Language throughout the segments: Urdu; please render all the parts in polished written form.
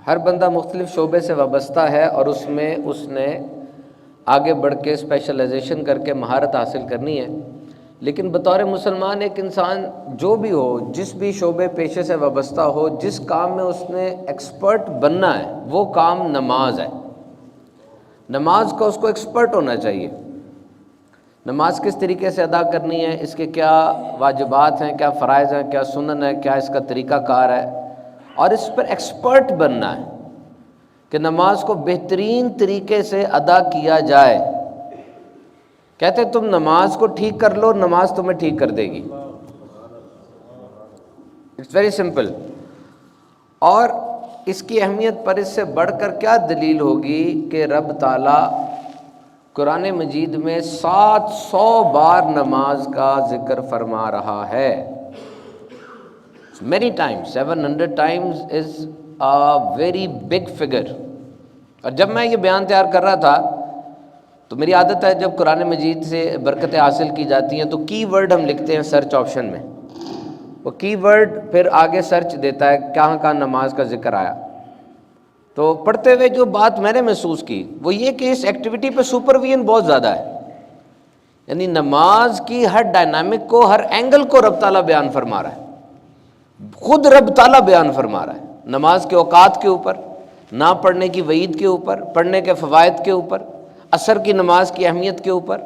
ہر بندہ مختلف شعبے سے وابستہ ہے اور اس میں اس نے آگے بڑھ کے اسپیشلائزیشن کر کے مہارت حاصل کرنی ہے، لیکن بطور مسلمان ایک انسان جو بھی ہو، جس بھی شعبے پیشے سے وابستہ ہو، جس کام میں اس نے ایکسپرٹ بننا ہے وہ کام نماز ہے۔ نماز کا اس کو ایکسپرٹ ہونا چاہیے۔ نماز کس طریقے سے ادا کرنی ہے، اس کے کیا واجبات ہیں، کیا فرائض ہیں، کیا سنن ہے، کیا اس کا طریقہ کار ہے، اور اس پر ایکسپرٹ بننا ہے کہ نماز کو بہترین طریقے سے ادا کیا جائے۔ کہتے ہیں تم نماز کو ٹھیک کر لو، نماز تمہیں ٹھیک کر دے گی۔ It's very simple. اور اس کی اہمیت پر اس سے بڑھ کر کیا دلیل ہوگی کہ رب تعالیٰ قرآن مجید میں 700 بار نماز کا ذکر فرما رہا ہے۔ many times 700 times is a very big figure۔ اور جب میں یہ بیان تیار کر رہا تھا تو میری عادت ہے جب قرآن مجید سے برکتیں حاصل کی جاتی ہیں تو کی ورڈ ہم لکھتے ہیں سرچ آپشن میں، وہ کی ورڈ پھر آگے سرچ دیتا ہے کہاں کہاں نماز کا ذکر آیا۔ تو پڑھتے ہوئے جو بات میں نے محسوس کی وہ یہ کہ اس ایکٹیویٹی پہ سپرویژن بہت زیادہ ہے، یعنی نماز کی ہر ڈائنامک کو، ہر اینگل کو رب تعالیٰ بیان فرما رہا ہے، خود رب تعالیٰ بیان فرما رہا ہے۔ نماز کے اوقات کے اوپر، نہ پڑھنے کی وعید کے اوپر، پڑھنے کے فوائد کے اوپر، عصر کی نماز کی اہمیت کے اوپر،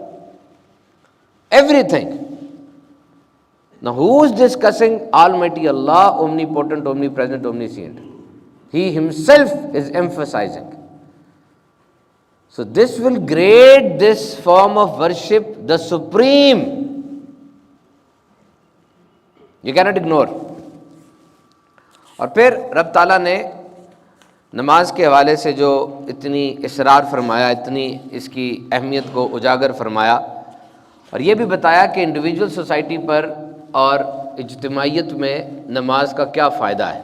every thing. Now who is discussing Almighty Allah, omnipotent, omnipresent, omniscient? He himself is emphasizing. So this will grade this form of worship the supreme. You cannot ignore. اور پھر رب تعالیٰ نے نماز کے حوالے سے جو اتنی اصرار فرمایا، اتنی اس کی اہمیت کو اجاگر فرمایا، اور یہ بھی بتایا کہ انڈیویجول سوسائٹی پر اور اجتماعیت میں نماز کا کیا فائدہ ہے۔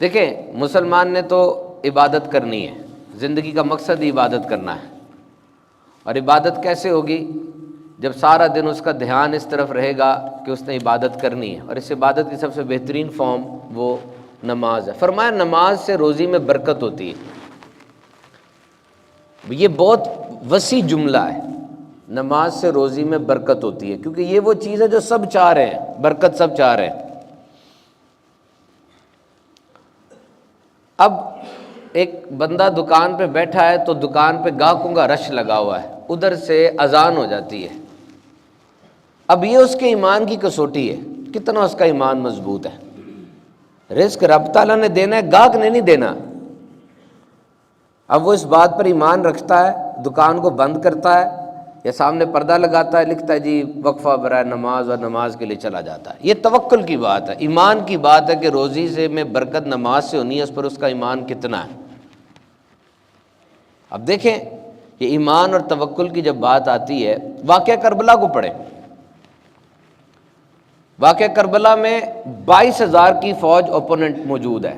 دیکھیں، مسلمان نے تو عبادت کرنی ہے، زندگی کا مقصد ہی عبادت کرنا ہے، اور عبادت کیسے ہوگی جب سارا دن اس کا دھیان اس طرف رہے گا کہ اس نے عبادت کرنی ہے، اور اس عبادت کی سب سے بہترین فارم وہ نماز ہے۔ فرمایا نماز سے روزی میں برکت ہوتی ہے۔ یہ بہت وسیع جملہ ہے، نماز سے روزی میں برکت ہوتی ہے، کیونکہ یہ وہ چیز ہے جو سب چاہ رہے ہیں، برکت سب چاہ رہے ہیں۔ اب ایک بندہ دکان پہ بیٹھا ہے تو دکان پہ گاہکوں کا رش لگا ہوا ہے، ادھر سے اذان ہو جاتی ہے۔ اب یہ اس کے ایمان کی کسوٹی ہے، کتنا اس کا ایمان مضبوط ہے۔ رزق رب تعالیٰ نے دینا ہے، گاہک نے نہیں دینا۔ اب وہ اس بات پر ایمان رکھتا ہے، دکان کو بند کرتا ہے یا سامنے پردہ لگاتا ہے، لکھتا ہے جی وقفہ برائے نماز، اور نماز کے لیے چلا جاتا ہے۔ یہ توکل کی بات ہے، ایمان کی بات ہے کہ روزی سے میں برکت نماز سے ہونی ہے، اس پر اس کا ایمان کتنا ہے۔ اب دیکھیں یہ ایمان اور توکل کی جب بات آتی ہے، واقعہ کربلا کو پڑھیں۔ واقعہ کربلا میں 22,000 کی فوج اوپوننٹ موجود ہے،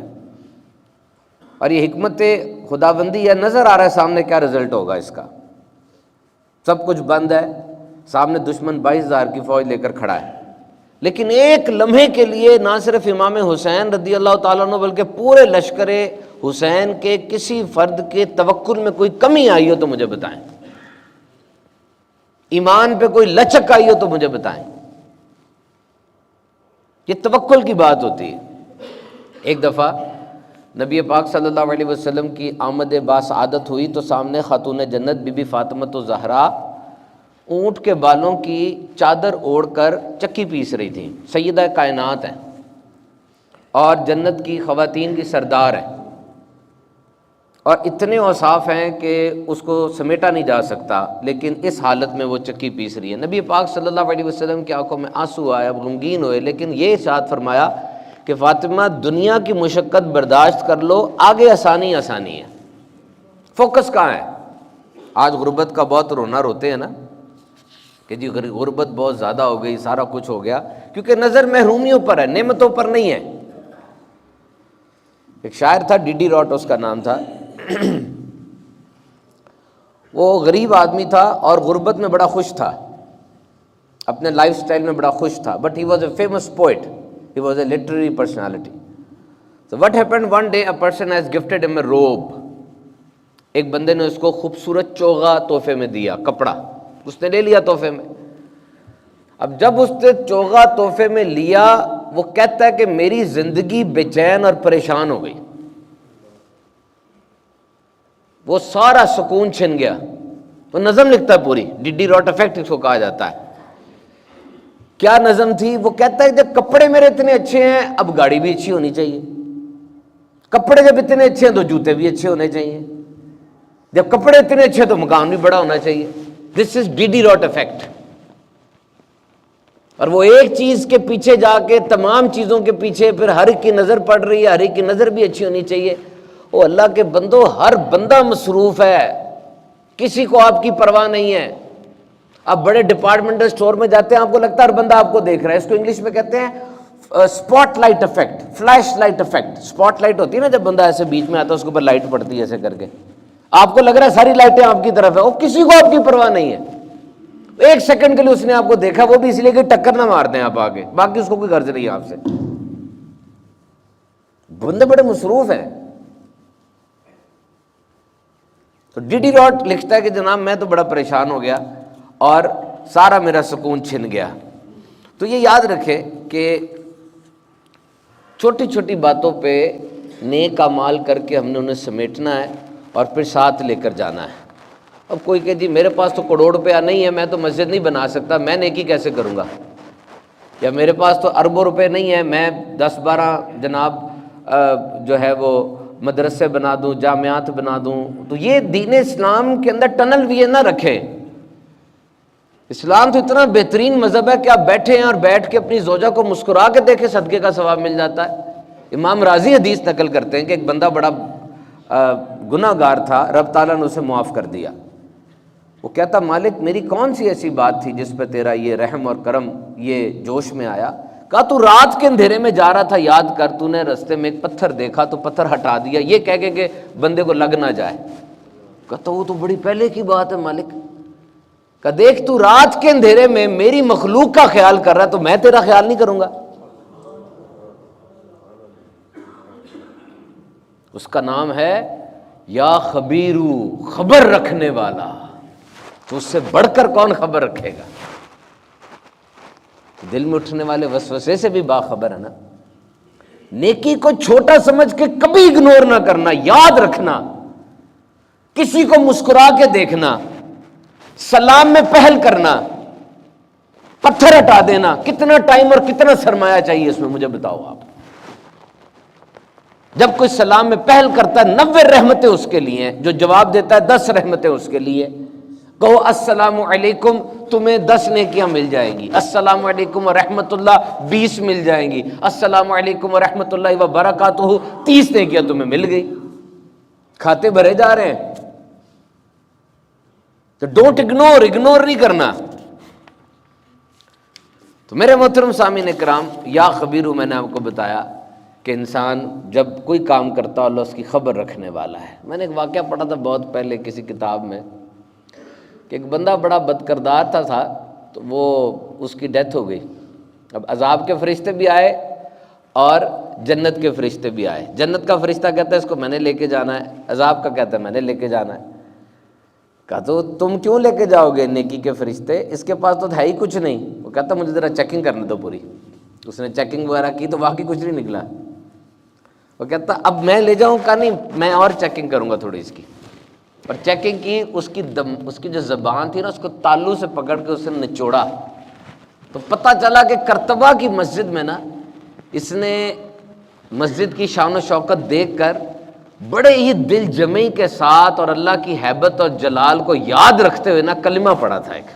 اور یہ حکمت خداوندی ہے، نظر آ رہا ہے سامنے کیا رزلٹ ہوگا اس کا۔ سب کچھ بند ہے، سامنے دشمن 22,000 کی فوج لے کر کھڑا ہے، لیکن ایک لمحے کے لیے نہ صرف امام حسین رضی اللہ تعالیٰ عنہ بلکہ پورے لشکر حسین کے کسی فرد کے توکل میں کوئی کمی آئی ہو تو مجھے بتائیں، ایمان پہ کوئی لچک آئی ہو تو مجھے بتائیں۔ یہ توکل کی بات ہوتی ہے۔ ایک دفعہ نبی پاک صلی اللہ علیہ وسلم کی آمد باسعادت ہوئی تو سامنے خاتون جنت بی بی فاطمہ الزہرا اونٹ کے بالوں کی چادر اوڑھ کر چکی پیس رہی تھیں، سیدہ کائنات ہیں اور جنت کی خواتین کی سردار ہیں، اور اتنے اوصاف ہیں کہ اس کو سمیٹا نہیں جا سکتا، لیکن اس حالت میں وہ چکی پیس رہی ہے۔ نبی پاک صلی اللہ علیہ وسلم کی آنکھوں میں آنسو آئے، اب غمگین ہوئے، لیکن یہ ارشاد فرمایا کہ فاطمہ دنیا کی مشقت برداشت کر لو، آگے آسانی آسانی ہے۔ فوکس کہاں ہے؟ آج غربت کا بہت رونا روتے ہیں نا کہ جی غربت بہت زیادہ ہو گئی، سارا کچھ ہو گیا، کیونکہ نظر محرومیوں پر ہے، نعمتوں پر نہیں ہے۔ ایک شاعر تھا ڈی ڈی راٹ اس کا نام تھا، وہ غریب آدمی تھا اور غربت میں بڑا خوش تھا، اپنے لائف سٹائل میں بڑا خوش تھا، but he was a famous poet, he was a literary personality. So what happened one day, a person has gifted him a robe. ایک بندے نے اس کو خوبصورت چوغا تحفے میں دیا، کپڑا اس نے لے لیا تحفے میں. اب جب اس نے چوغا تحفے میں لیا، وہ کہتا ہے کہ میری زندگی بے چین اور پریشان ہو گئی، وہ سارا سکون چھن گیا. وہ نظم لکھتا ہے پوری، ڈڈی راٹ افیکٹ اس کو کہا جاتا ہے. کیا نظم تھی؟ وہ کہتا ہے جب کپڑے میرے اتنے اچھے ہیں، اب گاڑی بھی اچھی ہونی چاہیے. کپڑے جب اتنے اچھے ہیں تو جوتے بھی اچھے ہونے چاہیے. جب کپڑے اتنے اچھے تو مکان بھی بڑا ہونا چاہیے. دس از ڈیڈی راٹ افیکٹ. اور وہ ایک چیز کے پیچھے جا کے تمام چیزوں کے پیچھے پھر ہر ایک کی نظر پڑ رہی ہے، ہر ایک کی نظر بھی اچھی ہونی چاہیے. او اللہ کے بندو، ہر بندہ مصروف ہے، کسی کو آپ کی پرواہ نہیں ہے. آپ بڑے ڈپارٹمنٹل اسٹور میں جاتے ہیں، آپ کو لگتا ہے ہر بندہ آپ کو دیکھ رہا ہے. اس کو انگلش میں کہتے ہیں spot light effect, flash light effect. Spot light ہوتی ہے نا، جب بندہ ایسے بیچ میں آتا ہے اس کے اوپر لائٹ پڑتی ہے ایسے کر کے، آپ کو لگ رہا ہے ساری لائٹیں آپ کی طرف ہیں، وہ کسی کو آپ کی پرواہ نہیں ہے. ایک سیکنڈ کے لیے اس نے آپ کو دیکھا، وہ بھی اس لیے کہ ٹکر نہ مار دیں آپ آگے، باقی اس کو کوئی غرض نہیں ہے آپ سے. بندے بڑے مصروف ہیں. تو ڈیڈی راٹ لکھتا ہے کہ جناب میں تو بڑا پریشان ہو گیا اور سارا میرا سکون چھن گیا. تو یہ یاد رکھے کہ چھوٹی چھوٹی باتوں پہ نیک اعمال کر کے ہم نے انہیں سمیٹنا ہے اور پھر ساتھ لے کر جانا ہے. اب کوئی کہ جی میرے پاس تو کروڑ روپیہ نہیں ہے، میں تو مسجد نہیں بنا سکتا، میں نیکی کیسے کروں گا؟ یا میرے پاس تو اربوں روپے نہیں ہے، میں 10-12 جناب جو ہے وہ مدرسے بنا دوں، جامعات بنا دوں. تو یہ دین اسلام کے اندر ٹنل بھی نہ رکھے. اسلام تو اتنا بہترین مذہب ہے کہ آپ بیٹھے ہیں اور بیٹھ کے اپنی زوجہ کو مسکرا کے دیکھیں، صدقے کا ثواب مل جاتا ہے. امام راضی حدیث نقل کرتے ہیں کہ ایک بندہ بڑا گناہ گار تھا، رب تعالیٰ نے اسے معاف کر دیا. وہ کہتا مالک میری کون سی ایسی بات تھی جس پہ تیرا یہ رحم اور کرم یہ جوش میں آیا؟ کہا تو رات کے اندھیرے میں جا رہا تھا، یاد کر تو نے رستے میں ایک پتھر دیکھا تو پتھر ہٹا دیا، یہ کہہ کے کہ بندے کو لگ نہ جائے. کہتا وہ تو بڑی پہلے کی بات ہے مالک. کہ دیکھ تو رات کے اندھیرے میں میری مخلوق کا خیال کر رہا ہے تو میں تیرا خیال نہیں کروں گا؟ اس کا نام ہے یا خبیرو، خبر رکھنے والا. تو اس سے بڑھ کر کون خبر رکھے گا؟ دل میں اٹھنے والے وسوسے سے بھی باخبر ہے نا. نیکی کو چھوٹا سمجھ کے کبھی اگنور نہ کرنا، یاد رکھنا. کسی کو مسکرا کے دیکھنا، سلام میں پہل کرنا، پتھر ہٹا دینا، کتنا ٹائم اور کتنا سرمایہ چاہیے اس میں مجھے بتاؤ آپ. جب کوئی سلام میں پہل کرتا ہے 90 رحمتیں اس کے لیے ہیں، جو جواب دیتا ہے 10 رحمتیں اس کے لیے. کہو السلام علیکم، تمہیں 10 نیکیاں مل جائیں گی. السلام علیکم ورحمۃ اللہ 20 مل جائیں گی. السلام علیکم ورحمۃ اللہ وبرکاتہ 30 نیکیاں تمہیں مل گئی. کھاتے بھرے جا رہے ہیں. تو ڈونٹ اگنور نہیں کرنا. تو میرے محترم سامعین کرام، یا خبیرو میں نے آپ کو بتایا کہ انسان جب کوئی کام کرتا ہے اللہ اس کی خبر رکھنے والا ہے. میں نے ایک واقعہ پڑھا تھا بہت پہلے کسی کتاب میں کہ ایک بندہ بڑا بد کردار تھا تو وہ اس کی ڈیتھ ہو گئی. اب عذاب کے فرشتے بھی آئے اور جنت کے فرشتے بھی آئے. جنت کا فرشتہ کہتا ہے اس کو میں نے لے کے جانا ہے، عذاب کا کہتا ہے میں نے لے کے جانا ہے. کہا تو تم کیوں لے کے جاؤ گے نیکی کے فرشتے، اس کے پاس تو ہے ہی کچھ نہیں. وہ کہتا مجھے ذرا چیکنگ کرنے دو پوری. اس نے چیکنگ وغیرہ کی تو واقعی کچھ نہیں نکلا. وہ کہتا اب میں لے جاؤں؟ کہا نہیں، میں اور چیکنگ کروں گا تھوڑی اس کی. اور چیکنگ کی، اس کی جو زبان تھی نا اس کو تالو سے پکڑ کے اس نے نچوڑا تو پتہ چلا کہ کرتبہ کی مسجد میں نا اس نے مسجد کی شان و شوکت دیکھ کر بڑے ہی دل جمعی کے ساتھ اور اللہ کی ہیبت اور جلال کو یاد رکھتے ہوئے نا کلمہ پڑھا تھا. ایک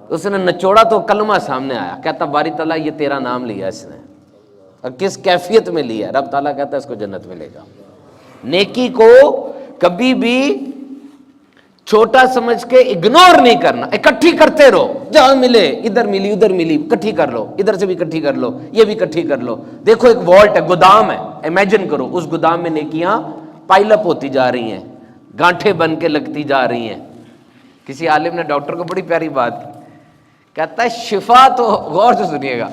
اس نے نچوڑا تو کلمہ سامنے آیا. کہتا باری تعالیٰ یہ تیرا نام لیا اس نے، اور کس کیفیت میں لیا. رب تعالیٰ کہتا ہے اس کو جنت میں لے جاؤ. نیکی کو کبھی بھی چھوٹا سمجھ کے اگنور نہیں کرنا، اکٹھی کرتے رہو. جہاں ملے، ادھر ملی ادھر ملی، اکٹھی کر لو، ادھر سے بھی اکٹھی کر لو، یہ بھی اکٹھی کر لو. دیکھو ایک والٹ ہے، گودام ہے، امیجن کرو اس گودام میں نیکیاں پائل اپ ہوتی جا رہی ہیں، گانٹھیں بن کے لگتی جا رہی ہیں. کسی عالم نے ڈاکٹر کو بڑی پیاری بات کی، کہتا ہے شفا تو، غور سے سنیے گا،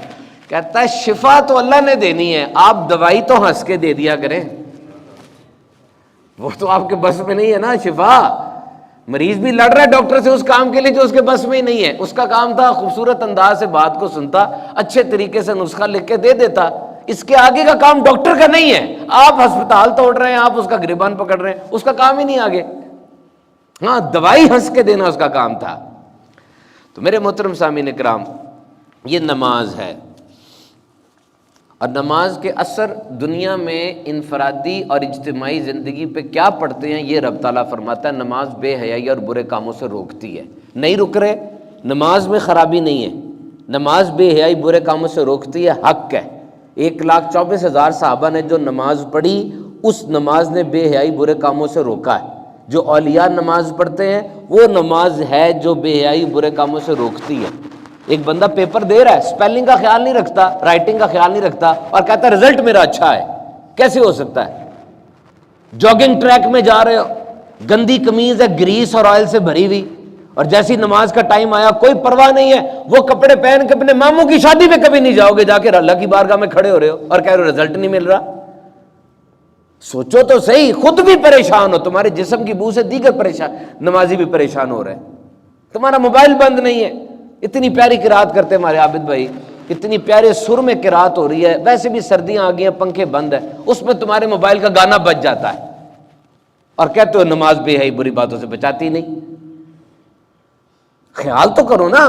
کہتا ہے شفا تو اللہ نے دینی ہے، آپ دوائی تو ہنس کے دے دیا کریں، وہ تو آپ کے بس میں نہیں ہے نا شفا۔ مریض بھی لڑ رہا ہے ڈاکٹر سے اس کام کے لیے جو اس کے بس میں ہی نہیں ہے۔ اس کا کام تھا خوبصورت انداز سے بات کو سنتا، اچھے طریقے سے نسخہ لکھ کے دے دیتا، اس کے آگے کا کام ڈاکٹر کا نہیں ہے۔ آپ ہسپتال توڑ رہے ہیں، آپ اس کا گریبان پکڑ رہے ہیں، اس کا کام ہی نہیں آگے۔ ہاں دوائی ہنس کے دینا اس کا کام تھا۔ تو میرے محترم سامعین کرام، یہ نماز ہے، اور نماز کے اثر دنیا میں انفرادی اور اجتماعی زندگی پہ کیا پڑتے ہیں یہ رب تعالیٰ فرماتا ہے۔ نماز بے حیائی اور برے کاموں سے روکتی ہے۔ نہیں رک رہے، نماز میں خرابی نہیں ہے، نماز بے حیائی برے کاموں سے روکتی ہے، حق ہے۔ 1,24,000 صحابہ نے جو نماز پڑھی، اس نماز نے بے حیائی برے کاموں سے روکا ہے۔ جو اولیاء نماز پڑھتے ہیں وہ نماز ہے جو بے حیائی برے کاموں سے روکتی ہے۔ ایک بندہ پیپر دے رہا ہے، سپیلنگ کا خیال نہیں رکھتا، رائٹنگ کا خیال نہیں رکھتا، اور کہتا ہے رزلٹ میرا اچھا ہے، کیسے ہو سکتا ہے؟ جاگنگ ٹریک میں جا رہے ہو، گندی قمیض ہے گریس اور آئل سے بھری ہوئی، اور جیسی نماز کا ٹائم آیا کوئی پرواہ نہیں ہے، وہ کپڑے پہن کے اپنے ماموں کی شادی پہ کبھی نہیں جاؤ گے، جا کے اللہ کی بارگاہ میں کھڑے ہو رہے ہو اور کہہ رہے ہو رزلٹ نہیں مل رہا۔ سوچو تو صحیح، خود بھی پریشان ہو، تمہارے جسم کی بو سے دیگر پریشان نمازی بھی پریشان ہو رہے ہیں، تمہارا موبائل بند نہیں ہے۔ اتنی پیاری قرات کرتے ہمارے عابد بھائی، اتنی پیارے سر میں قرات ہو رہی ہے، ویسے بھی سردیاں آ گئی ہیں، پنکھے بند ہے، اس میں تمہارے موبائل کا گانا بج جاتا ہے، اور کہتے ہو نماز بے حیائی بری باتوں سے بچاتی نہیں۔ خیال تو کرو نا،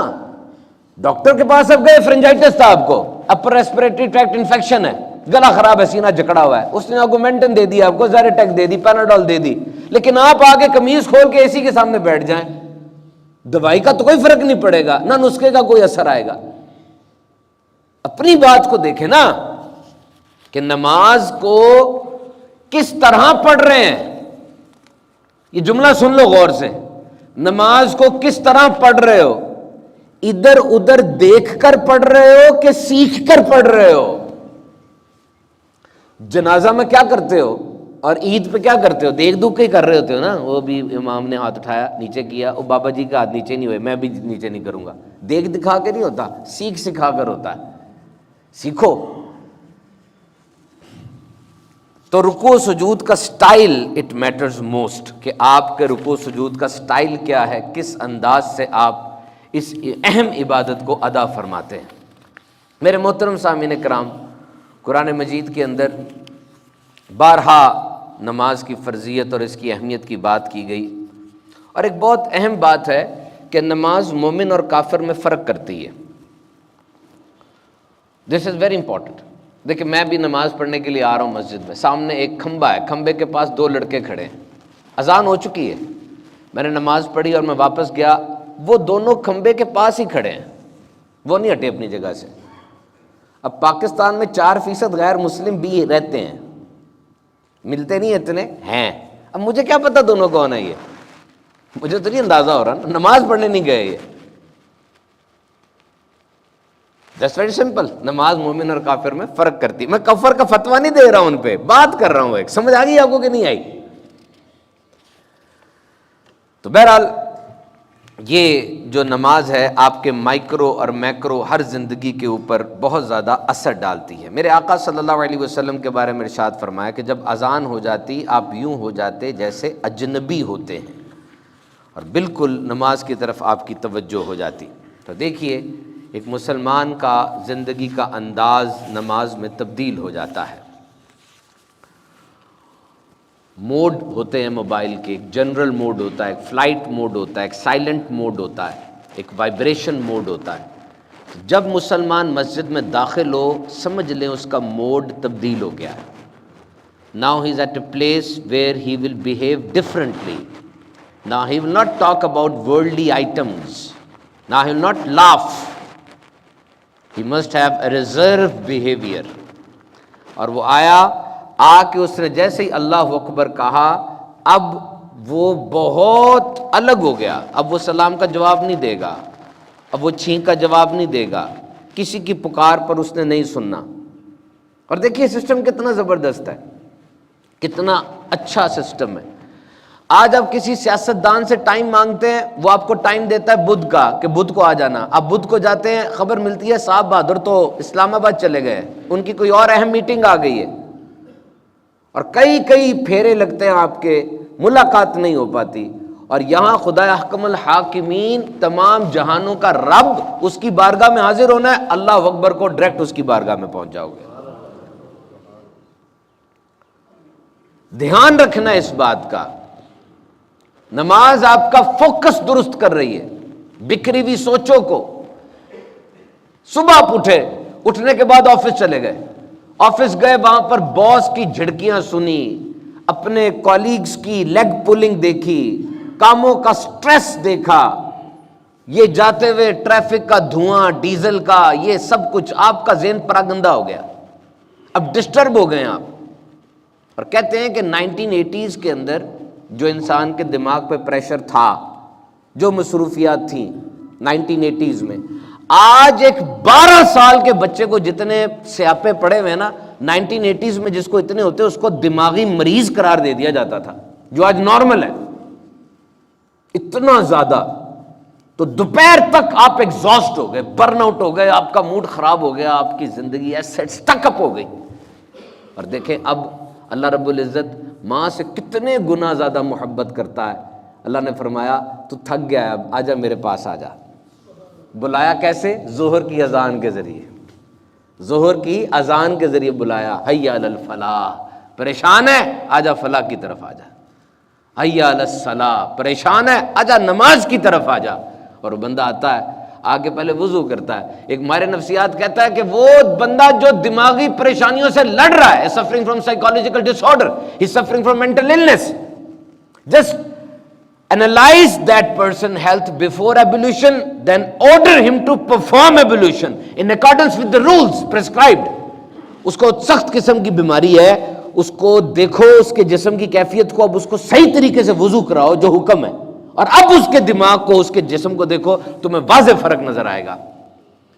ڈاکٹر کے پاس اب گئے، فرنجائٹس تھا آپ کو، اپر ریسپریٹری ٹریکٹ انفیکشن ہے، گلا خراب ہے، سینہ جکڑا ہوا ہے، اس نے آگومنٹن دے دی، آپ کو زیریٹیک دے دی، پیناڈول دے دی، لیکن آپ آگے قمیض کھول کے اے سی کے سامنے بیٹھ جائیں، دوائی کا تو کوئی فرق نہیں پڑے گا، نہ نسخے کا کوئی اثر آئے گا۔ اپنی بات کو دیکھیں نا کہ نماز کو کس طرح پڑھ رہے ہیں، یہ جملہ سن لو غور سے، نماز کو کس طرح پڑھ رہے ہو؟ ادھر ادھر دیکھ کر پڑھ رہے ہو کہ سیکھ کر پڑھ رہے ہو؟ جنازہ میں کیا کرتے ہو اور عید پہ کیا کرتے ہو؟ دیکھ دکھ کے ہی کر رہے ہوتے ہو نا، وہ بھی امام نے ہاتھ اٹھایا نیچے کیا، وہ بابا جی کا ہاتھ نیچے نہیں ہوئے، میں بھی نیچے نہیں کروں گا، دیکھ دکھا کے نہیں ہوتا، سیکھ سکھا کر ہوتا ہے۔ سیکھو۔ تو رکوع سجود کا سٹائل اٹ میٹرز موسٹ، کہ آپ کے رکوع سجود کا سٹائل کیا ہے، کس انداز سے آپ اس اہم عبادت کو ادا فرماتے ہیں۔ میرے محترم سامعین کرام، قرآن مجید کے اندر بارہا نماز کی فرضیت اور اس کی اہمیت کی بات کی گئی، اور ایک بہت اہم بات ہے کہ نماز مومن اور کافر میں فرق کرتی ہے۔ دس از ویری امپورٹنٹ۔ دیکھیں میں بھی نماز پڑھنے کے لیے آ رہا ہوں مسجد میں، سامنے ایک کھمبا ہے، کھمبے کے پاس 2 لڑکے کھڑے ہیں، اذان ہو چکی ہے، میں نے نماز پڑھی اور میں واپس گیا، وہ دونوں کھمبے کے پاس ہی کھڑے ہیں، وہ نہیں ہٹے اپنی جگہ سے۔ اب پاکستان میں 4% غیر مسلم بھی رہتے ہیں، ملتے نہیں اتنے ہیں، اب مجھے کیا پتا دونوں کون ہے، یہ مجھے تو نہیں اندازہ ہو رہا، نماز پڑھنے نہیں گئے یہ۔ That's very simple۔ نماز مومن اور کافر میں فرق کرتی ہے۔ میں کفر کا فتویٰ نہیں دے رہا ہوں، ان پہ بات کر رہا ہوں، ایک سمجھ آ گئی آپ کو کہ نہیں آئی؟ تو بہرحال یہ جو نماز ہے آپ کے مائکرو اور میکرو ہر زندگی کے اوپر بہت زیادہ اثر ڈالتی ہے۔ میرے آقا صلی اللہ علیہ وسلم کے بارے میں ارشاد فرمایا کہ جب اذان ہو جاتی آپ یوں ہو جاتے جیسے اجنبی ہوتے ہیں، اور بالکل نماز کی طرف آپ کی توجہ ہو جاتی۔ تو دیکھیے ایک مسلمان کا زندگی کا انداز نماز میں تبدیل ہو جاتا ہے۔ موڈ ہوتے ہیں موبائل کے، ایک جنرل موڈ ہوتا ہے، ایک فلائٹ موڈ ہوتا ہے، ایک سائلنٹ موڈ ہوتا ہے، ایک وائبریشن موڈ ہوتا ہے۔ جب مسلمان مسجد میں داخل ہو سمجھ لیں اس کا موڈ تبدیل ہو گیا ہے۔ Now he is at a place where he will behave differently. Now he will not talk about worldly items. Now he will not laugh. He must have a reserved behavior۔ اور وہ آیا، آ کے اس نے جیسے ہی اللہ اکبر کہا، اب وہ بہت الگ ہو گیا، اب وہ سلام کا جواب نہیں دے گا، اب وہ چھینک کا جواب نہیں دے گا، کسی کی پکار پر اس نے نہیں سننا۔ اور دیکھیے سسٹم کتنا زبردست ہے، کتنا اچھا سسٹم ہے۔ آج آپ کسی سیاستدان سے ٹائم مانگتے ہیں، وہ آپ کو ٹائم دیتا ہے بدھ کا کہ بدھ کو آ جانا. آپ بدھ کو جاتے ہیں، خبر ملتی ہے صاحب بہادر تو اسلام آباد چلے گئے، ان کی کوئی اور اہم میٹنگ آ گئی ہے، اور کئی پھیرے لگتے ہیں آپ کے، ملاقات نہیں ہو پاتی. اور یہاں خدا احکم الحاکمین، تمام جہانوں کا رب، اس کی بارگاہ میں حاضر ہونا ہے، اللہ اکبر کو ڈائریکٹ اس کی بارگاہ میں پہنچ جاؤ گے. دھیان رکھنا اس بات کا. نماز آپ کا فوکس درست کر رہی ہے، بکھری ہوئی سوچوں کو. صبح آپ اٹھنے کے بعد آفس چلے گئے، آفس گئے، وہاں پر باس کی جھڑکیاں سنی، اپنے کولیگز کی لیگ پولنگ دیکھی، کاموں کا سٹریس دیکھا، یہ جاتے ہوئے ٹریفک کا دھواں، ڈیزل کا، یہ سب کچھ آپ کا ذہن پراگندہ ہو گیا. اب ڈسٹرب ہو گئے آپ. اور کہتے ہیں کہ 1980s کے اندر جو انسان کے دماغ پہ پریشر تھا، جو مصروفیات تھیں 1980s میں، آج ایک 12 سال کے بچے کو جتنے سیاپے پڑے ہوئے نا 1980s میں جس کو اتنے ہوتے اس کو دماغی مریض قرار دے دیا جاتا تھا، جو آج نارمل ہے. اتنا زیادہ. تو دوپہر تک آپ ایگزاسٹ ہو گئے، برن آؤٹ ہو گئے، آپ کا موڈ خراب ہو گیا، آپ کی زندگی ایسے سٹک اپ ہو گئی. اور دیکھیں اب اللہ رب العزت ماں سے کتنے گنا زیادہ محبت کرتا ہے. اللہ نے فرمایا تو تھک گیا ہے، اب آجا میرے پاس آجا. بلایا کیسے؟ ظہر کی اذان کے ذریعے. ظہر کی اذان کے ذریعے بلایا، حی علی الفلاح، پریشان ہے آجا فلاح کی طرف آجا. حی علی الصلاح، پریشان ہے آجا نماز کی طرف آجا. اور وہ بندہ آتا ہے، آگے پہلے وضو کرتا ہے. ایک ماہر نفسیات کہتا ہے کہ وہ بندہ جو دماغی پریشانیوں سے لڑ رہا ہے، suffering from psychological disorder, he's suffering from mental illness, just analyze that person health before ablution, then order him to perform ablution in accordance with the rules prescribed. اس کو سخت قسم کی بیماری ہے، اس کو دیکھو، اس کے جسم کی کیفیت کو، اب اس کو صحیح طریقے سے وضو کراؤ جو حکم ہے، اور اب اس کے دماغ کو، اس کے جسم کو دیکھو، تمہیں واضح فرق نظر آئے گا.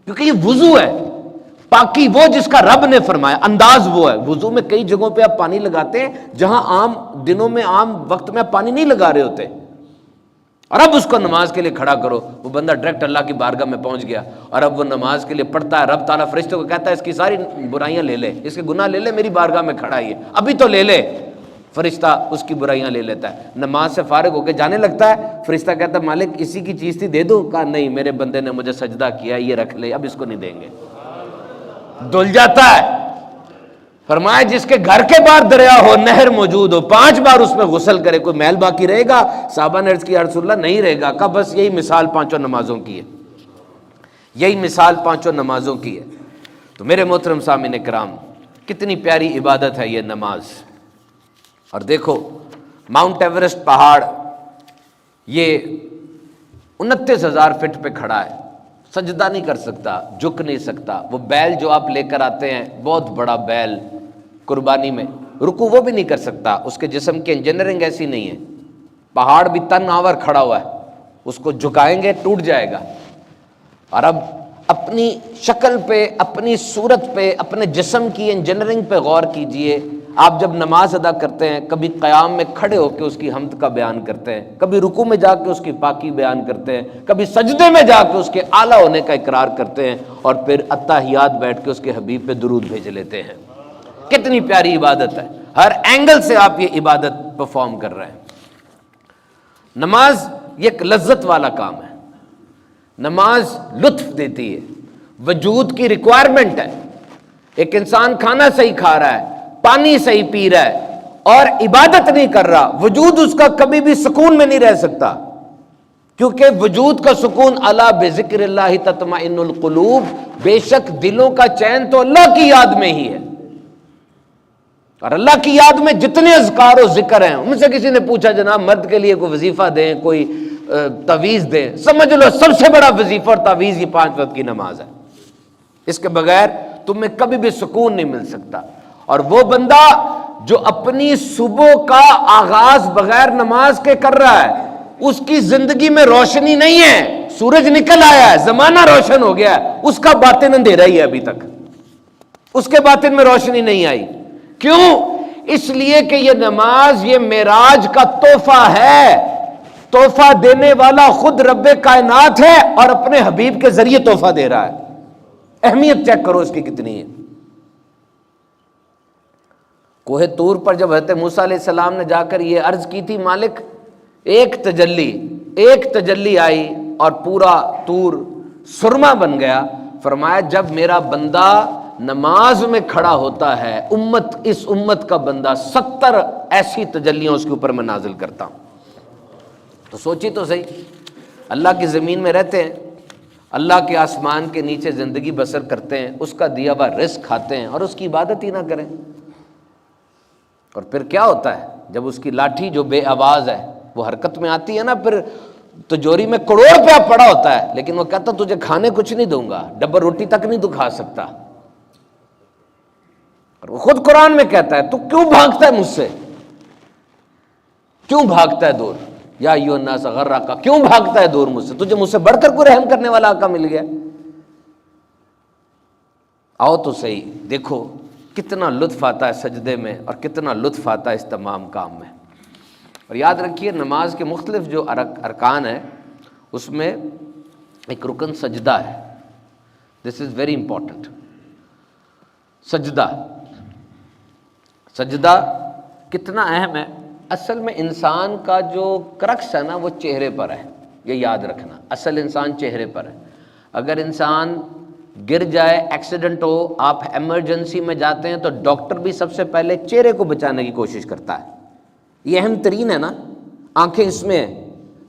کیونکہ یہ وضو ہے، پاکی وہ جس کا رب نے فرمایا، انداز وہ ہے. وضو میں کئی جگہوں پہ آپ پانی لگاتے ہیں جہاں عام دنوں میں، عام وقت میں آپ پانی نہیں لگا رہے ہوتے، اور اب اس کو نماز کے لیے کھڑا کرو. وہ بندہ ڈائریکٹ اللہ کی بارگاہ میں پہنچ گیا، اور اب وہ نماز کے لیے پڑھتا ہے. رب تعالیٰ فرشتوں کو کہتا ہے اس کی ساری برائیاں لے لے، اس کے گناہ لے لے، میری بارگاہ میں کھڑا ہی ہے، ابھی تو لے لے. فرشتہ اس کی برائیاں لے لیتا ہے. نماز سے فارغ ہو کے جانے لگتا ہے، فرشتہ کہتا ہے مالک اسی کی چیز تھی دے دوں؟ کہا نہیں، میرے بندے نے مجھے سجدہ کیا، یہ رکھ لے، اب اس کو نہیں دیں گے. دھل جاتا ہے. فرمایا جس کے گھر کے باہر دریا ہو، نہر موجود ہو، 5 بار اس میں غسل کرے، کوئی میل باقی رہے گا؟ صحابہ نے عرض کی یا رسول اللہ نہیں رہے گا. کہا بس یہی مثال 5 نمازوں کی ہے، یہی مثال 5 نمازوں کی ہے. تو میرے محترم سامعین کرام، کتنی پیاری عبادت ہے یہ نماز. اور دیکھو ماؤنٹ ایورسٹ پہاڑ یہ 29,000 فٹ پہ کھڑا ہے، سجدہ نہیں کر سکتا، جھک نہیں سکتا. وہ بیل جو آپ لے کر آتے ہیں، بہت بڑا بیل قربانی میں، رکوع وہ بھی نہیں کر سکتا، اس کے جسم کی انجینئرنگ ایسی نہیں ہے. پہاڑ بھی تن آور کھڑا ہوا ہے، اس کو جھکائیں گے ٹوٹ جائے گا. اور اب اپنی شکل پہ، اپنی صورت پہ، اپنے جسم کی انجینئرنگ پہ غور کیجئے. آپ جب نماز ادا کرتے ہیں، کبھی قیام میں کھڑے ہو کے اس کی حمد کا بیان کرتے ہیں، کبھی رکوع میں جا کے اس کی پاکی بیان کرتے ہیں، کبھی سجدے میں جا کے اس کے اعلیٰ ہونے کا اقرار کرتے ہیں، اور پھر اتحیات بیٹھ کے اس کے حبیب پہ درود بھیج لیتے ہیں. کتنی پیاری عبادت ہے، ہر اینگل سے آپ یہ عبادت پرفارم کر رہے ہیں. نماز یہ ایک لذت والا کام ہے، نماز لطف دیتی ہے، وجود کی ریکوائرمنٹ ہے. ایک انسان کھانا صحیح کھا رہا ہے، پانی صحیح پی رہا ہے، اور عبادت نہیں کر رہا، وجود اس کا کبھی بھی سکون میں نہیں رہ سکتا. کیونکہ وجود کا سکون الا بذکر اللہ تطمئن القلوب، بے شک دلوں کا چین تو اللہ کی یاد میں ہی ہے. اور اللہ کی یاد میں جتنے اذکار و ذکر ہیں، ان سے کسی نے پوچھا جناب مرد کے لیے کوئی وظیفہ دیں، کوئی تعویذ دیں، سمجھ لو سب سے بڑا وظیفہ اور تعویذ یہ 5 وقت کی نماز ہے. اس کے بغیر تمہیں کبھی بھی سکون نہیں مل سکتا. اور وہ بندہ جو اپنی صبح کا آغاز بغیر نماز کے کر رہا ہے، اس کی زندگی میں روشنی نہیں ہے. سورج نکل آیا ہے، زمانہ روشن ہو گیا ہے، اس کا باطن اندھیرا ہی ہے ابھی تک، اس کے باطن میں روشنی نہیں آئی. کیوں؟ اس لیے کہ یہ نماز یہ معراج کا تحفہ ہے، تحفہ دینے والا خود رب کائنات ہے اور اپنے حبیب کے ذریعے تحفہ دے رہا ہے۔ اہمیت چیک کرو اس کی کتنی ہے۔ کوہ طور پر جب حضرت موسیٰ علیہ السلام نے جا کر یہ عرض کی تھی، مالک ایک تجلی آئی اور پورا طور سرما بن گیا، فرمایا جب میرا بندہ نماز میں کھڑا ہوتا ہے، اس امت کا بندہ 70 ایسی تجلیاں اس کے اوپر میں نازل کرتا ہوں۔ تو سوچی تو صحیح، اللہ کی زمین میں رہتے ہیں، اللہ کے آسمان کے نیچے زندگی بسر کرتے ہیں، اس کا دیا ہوا رزق کھاتے ہیں اور اس کی عبادت ہی نہ کریں، اور پھر کیا ہوتا ہے جب اس کی لاٹھی جو بے آواز ہے وہ حرکت میں آتی ہے نا، پھر تجوری میں کروڑ روپیہ پڑا ہوتا ہے لیکن وہ کہتا تجھے کھانے کچھ نہیں دوں گا، ڈبہ روٹی تک نہیں تو کھا سکتا۔ اور وہ خود قرآن میں کہتا ہے تو کیوں بھاگتا ہے مجھ سے، کیوں بھاگتا ہے دور، یا ایھا الناس غرک، کیوں بھاگتا ہے دور مجھ سے، تجھے مجھ سے بڑھ کر کوئی رحم کرنے والا آقا مل گیا۔ آؤ تو صحیح دیکھو کتنا لطف آتا ہے سجدے میں اور کتنا لطف آتا ہے اس تمام کام میں۔ اور یاد رکھیے نماز کے مختلف جو ارکان ہیں اس میں ایک رکن سجدہ ہے، دس از ویری امپورٹنٹ۔ سجدہ کتنا اہم ہے، اصل میں انسان کا جو کرکس ہے نا وہ چہرے پر ہے، یہ یاد رکھنا، اصل انسان چہرے پر ہے۔ اگر انسان گر جائے، ایکسیڈنٹ ہو، آپ ایمرجنسی میں جاتے ہیں تو ڈاکٹر بھی سب سے پہلے چہرے کو بچانے کی کوشش کرتا ہے، یہ اہم ترین ہے نا، آنکھیں اس میں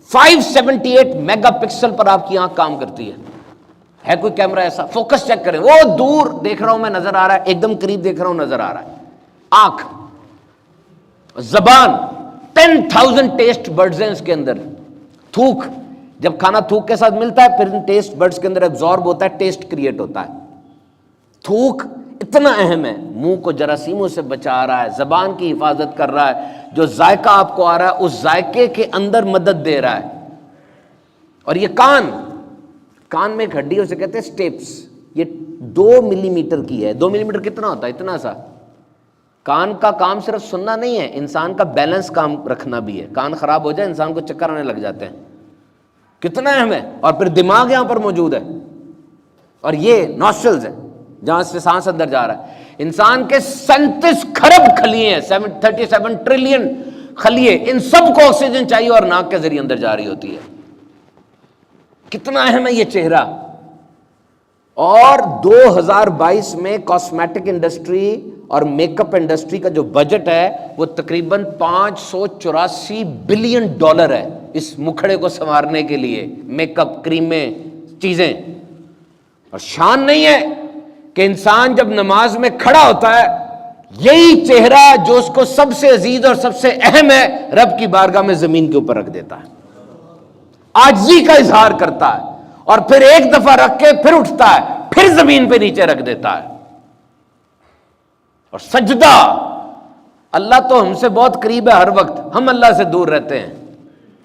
578 میگا پکسل پر آپ کی آنکھ کام کرتی ہے کوئی کیمرہ ایسا، فوکس چیک کریں، وہ دور دیکھ رہا ہوں میں نظر آ رہا ہے، ایک دم قریب دیکھ رہا ہوں نظر آ رہا ہے۔ آنکھ، زبان، 10,000 ٹیسٹ برڈز ہیں اس کے اندر۔ تھوک، جب کھانا تھوک کے ساتھ ملتا ہے پھر ان ٹیسٹ برڈز کے اندر ایبزارب ہوتا ہے، ٹیسٹ کریٹ ہوتا ہے۔ تھوک اتنا اہم ہے، منہ کو جراثیموں سے بچا رہا ہے، زبان کی حفاظت کر رہا ہے، جو ذائقہ آپ کو آ رہا ہے اس ذائقے کے اندر مدد دے رہا ہے۔ اور یہ کان میں ایک ہڈی ہے اسے کہتے ہیں سٹیپس، یہ 2 ملی میٹر کی ہے۔ 2 ملی میٹر کتنا ہوتا ہے؟ اتنا سا۔ کان کا کام صرف سننا نہیں ہے، انسان کا بیلنس کام رکھنا بھی ہے۔ کان خراب ہو جائے انسان کو چکر آنے لگ جاتے ہیں، کتنا اہم ہے۔ اور پھر دماغ یہاں پر موجود ہے، اور یہ نوسٹرلز ہے جہاں سے سانس اندر جا رہا ہے۔ انسان کے 37 کھرب خلیے ہیں، 37 ٹریلین خلیے، ان سب کو آکسیجن چاہیے اور ناک کے ذریعے اندر جاری ہوتی ہے۔ کتنا اہم ہے یہ چہرہ۔ اور 2022 میں کاسمیٹک انڈسٹری اور میک اپ انڈسٹری کا جو بجٹ ہے وہ تقریباً $584 بلین ہے اس مکھڑے کو سنوارنے کے لیے، میک اپ، کریمیں، چیزیں۔ اور شان نہیں ہے کہ انسان جب نماز میں کھڑا ہوتا ہے یہی چہرہ جو اس کو سب سے عزیز اور سب سے اہم ہے رب کی بارگاہ میں زمین کے اوپر رکھ دیتا ہے، عاجزی کا اظہار کرتا ہے، اور پھر ایک دفعہ رکھ کے پھر اٹھتا ہے، پھر زمین پہ نیچے رکھ دیتا ہے۔ اور سجدہ، اللہ تو ہم سے بہت قریب ہے ہر وقت، ہم اللہ سے دور رہتے ہیں۔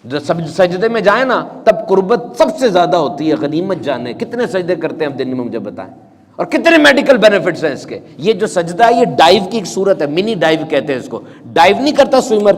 جو سجدے میں جائیں نا تب قربت سب سے زیادہ ہوتی ہے، غنیمت جانے کتنے سجدے کرتے ہیں اب دن میں مجھے بتائیں، اور کتنے میڈیکل بینیفٹس ہیں اس کے۔ یہ جو سجدہ ہے یہ ڈائیو کی ایک صورت ہے، منی ڈائیو کہتے ہیں اس کو۔ ڈائیو نہیں کرتا سوئمر،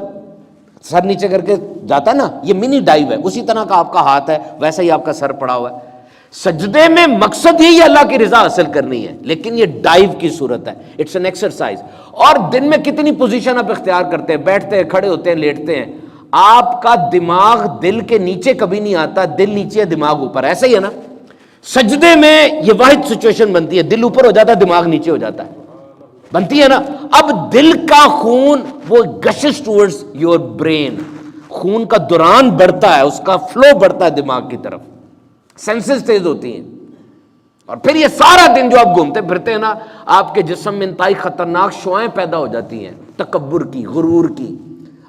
سر نیچے کر کے جاتا نا، یہ منی ڈائیو ہے، اسی طرح کا آپ کا ہاتھ ہے، ویسا ہی آپ کا سر پڑا ہوا ہے۔ سجدے میں مقصد ہی اللہ کی رضا حاصل کرنی ہے، لیکن یہ ڈائیو کی صورت ہے، اٹس این ایکسرسائز۔ اور دن میں کتنی پوزیشن آپ اختیار کرتے ہیں، بیٹھتے ہیں، کھڑے ہوتے ہیں، لیٹتے ہیں، آپ کا دماغ دل کے نیچے کبھی نہیں آتا، دل نیچے دماغ اوپر، ایسا ہی ہے نا۔ سجدے میں یہ واحد سچویشن بنتی ہے، دل اوپر ہو جاتا ہے، دماغ نیچے ہو جاتا ہے، بنتی ہے نا۔ اب دل کا خون وہ گشز ٹورڈز یور برین، خون کا دوران بڑھتا ہے، اس کا فلو بڑھتا ہے دماغ کی طرف، سینسز تیز ہوتی ہیں۔ اور پھر یہ سارا دن جو آپ گھومتے پھرتے ہیں نا، آپ کے جسم میں انتہائی خطرناک شعاعیں پیدا ہو جاتی ہیں، تکبر کی، غرور کی،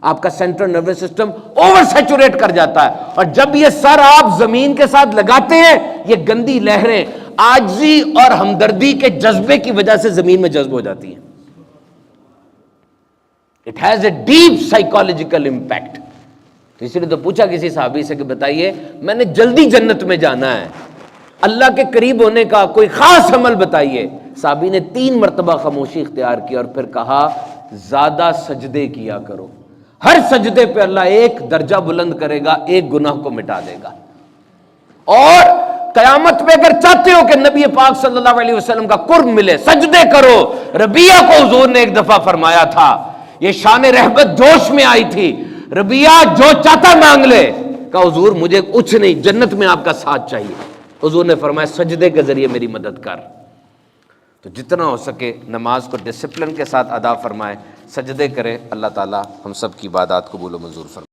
آپ کا central nervous system over saturate کر جاتا ہے۔ اور جب یہ سر آپ زمین کے ساتھ لگاتے ہیں یہ گندی لہریں عاجزی اور ہمدردی کے جذبے کی وجہ سے زمین میں جذب ہو جاتی ہیں۔ It has a deep psychological impact. تو اسی لیے تو پوچھا کسی صحابی سے کہ بتائیے میں نے جلدی جنت میں جانا ہے، اللہ کے قریب ہونے کا کوئی خاص عمل بتائیے۔ صحابی نے 3 مرتبہ خاموشی اختیار کی اور پھر کہا زیادہ سجدے کیا کرو، ہر سجدے پہ اللہ ایک درجہ بلند کرے گا، ایک گناہ کو مٹا دے گا۔ اور قیامت پہ اگر چاہتے ہو کہ نبی پاک صلی اللہ علیہ وسلم کا قرب ملے، سجدے کرو۔ ربیہ کو حضور نے ایک دفعہ فرمایا تھا، یہ شان رحمت جوش میں آئی تھی، ربیہ جو چاہتا مانگ لے، کہا حضور مجھے کچھ نہیں، جنت میں آپ کا ساتھ چاہیے۔ حضور نے فرمایا سجدے کے ذریعے میری مدد کر۔ تو جتنا ہو سکے نماز کو ڈسپلن کے ساتھ ادا فرمائے، سجدے کرے۔ اللہ تعالی ہم سب کی عبادات قبول و منظور فرمائے۔